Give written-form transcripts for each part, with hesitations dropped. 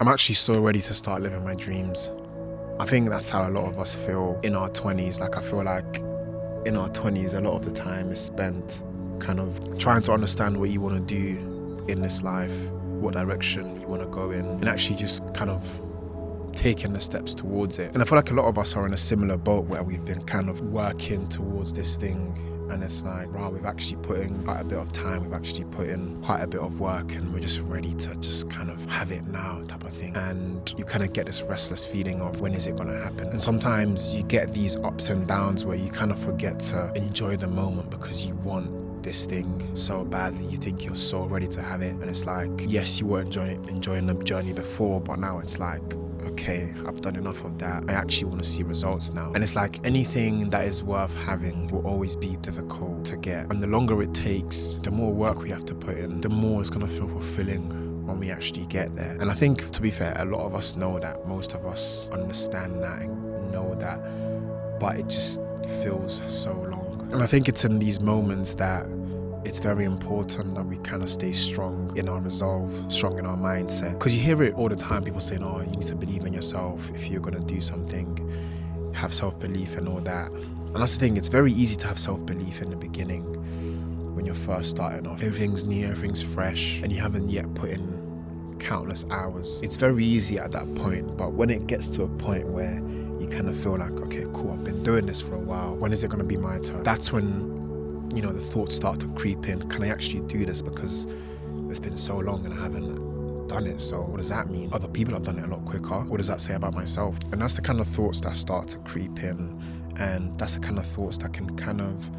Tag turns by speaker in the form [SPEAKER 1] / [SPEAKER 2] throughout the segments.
[SPEAKER 1] I'm actually so ready to start living my dreams. I think that's how a lot of us feel in our 20s. Like, I feel like in our 20s, a lot of the time is spent kind of trying to understand what you want to do in this life, what direction you want to go in, and actually just kind of taking the steps towards it. And I feel like a lot of us are in a similar boat where we've been kind of working towards this thing, and it's like, wow, we've actually put in quite a bit of time, we've actually put in quite a bit of work, and we're just ready to just kind of have it now type of thing. And you kind of get this restless feeling of, when is it going to happen? And sometimes you get these ups and downs where you kind of forget to enjoy the moment because you want this thing so badly. You think you're so ready to have it, and it's like, yes, you were enjoying the journey before, but now it's like, okay, I've done enough of that. I actually want to see results now. And it's like, anything that is worth having will always be difficult to get. And the longer it takes, the more work we have to put in, the more it's going to feel fulfilling when we actually get there. And I think, to be fair, a lot of us know that. Most of us understand that and know that, but it just feels so long. And I think it's in these moments that it's very important that we kind of stay strong in our resolve, strong in our mindset. Because you hear it all the time, people saying, oh, you need to believe in yourself if you're going to do something, have self-belief and all that. And that's the thing, it's very easy to have self-belief in the beginning when you're first starting off. Everything's new, everything's fresh, and you haven't yet put in countless hours. It's very easy at that point, but when it gets to a point where you kind of feel like, okay, cool, I've been doing this for a while, when is it going to be my turn? That's when, you know, the thoughts start to creep in. Can I actually do this? Because it's been so long and I haven't done it. So what does that mean? Other people have done it a lot quicker. What does that say about myself? And that's the kind of thoughts that start to creep in. And that's the kind of thoughts that can kind of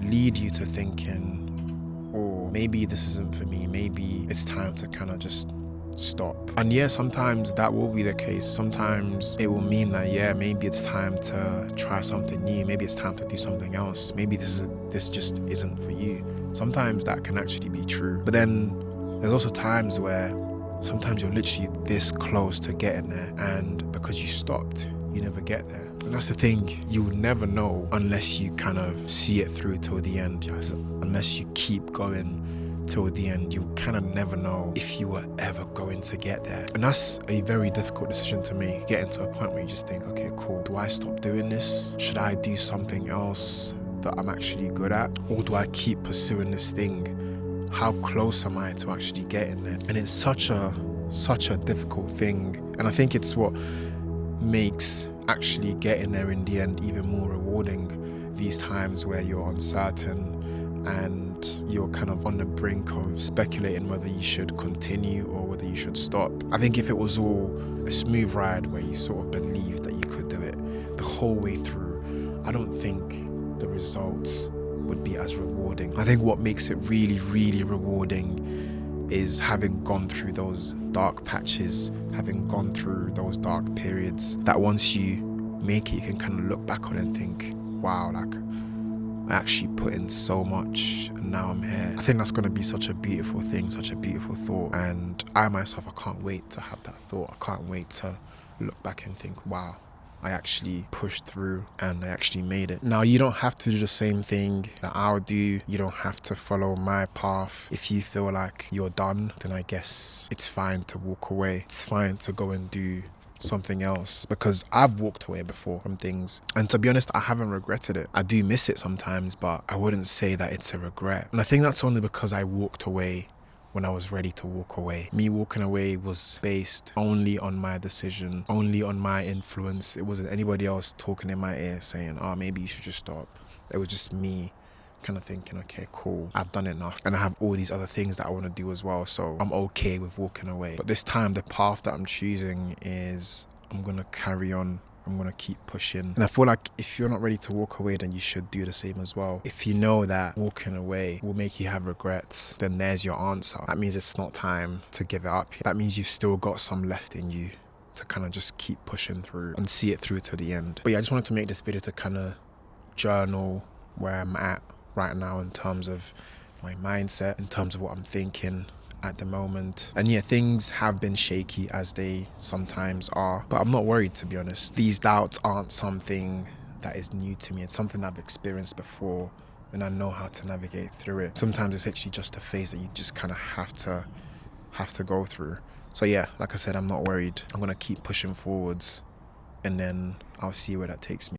[SPEAKER 1] lead you to thinking, oh, maybe this isn't for me. Maybe it's time to kind of just stop. And yeah, sometimes that will be the case. Sometimes it will mean that, yeah, maybe it's time to try something new. Maybe it's time to do something else. Maybe this just isn't for you. Sometimes that can actually be true. But then there's also times where sometimes you're literally this close to getting there, and because you stopped, you never get there. And that's the thing, you will never know unless you kind of see it through till the end. Unless you keep going till the end, you kind of never know if you were ever going to get there. And that's a very difficult decision to make, getting to a point where you just think, okay, cool, do I stop doing this? Should I do something else that I'm actually good at? Or do I keep pursuing this thing? How close am I to actually getting there? And it's such a difficult thing. And I think it's what makes actually getting there in the end even more rewarding. These times where you're uncertain and you're kind of on the brink of speculating whether you should continue or whether you should stop. I think if it was all a smooth ride where you sort of believed that you could do it the whole way through, I don't think the results would be as rewarding. I think what makes it really, really rewarding is having gone through those dark patches, having gone through those dark periods, that once you make it, you can kind of look back on it and think, wow, like, I actually put in so much and now I'm here. I think that's going to be such a beautiful thing, such a beautiful thought. And I myself, I can't wait to have that thought. I can't wait to look back and think, wow, I actually pushed through and I actually made it. Now, you don't have to do the same thing that I'll do. You don't have to follow my path. If you feel like you're done, then I guess it's fine to walk away. It's fine to go and do something else, because I've walked away before from things, and to be honest, I haven't regretted it. I do miss it sometimes, but I wouldn't say that it's a regret. And I think that's only because I walked away when I was ready to walk away. Me walking away was based only on my decision, only on my influence. It wasn't anybody else talking in my ear saying, oh, maybe you should just stop. It was just me kind of thinking, okay, cool, I've done enough, and I have all these other things that I want to do as well, so I'm okay with walking away. But this time, the path that I'm choosing is, I'm gonna carry on, I'm gonna keep pushing. And I feel like if you're not ready to walk away, then you should do the same as well. If you know that walking away will make you have regrets, then there's your answer. That means it's not time to give it up. That means you've still got some left in you to kind of just keep pushing through and see it through to the end. But yeah, I just wanted to make this video to kind of journal where I'm at right now in terms of my mindset, in terms of what I'm thinking at the moment. And yeah, things have been shaky, as they sometimes are, but I'm not worried, to be honest. These doubts aren't something that is new to me. It's something I've experienced before, and I know how to navigate through it. Sometimes it's actually just a phase that you just kind of have to go through. So yeah, like I said, I'm not worried. I'm gonna keep pushing forwards, and then I'll see where that takes me.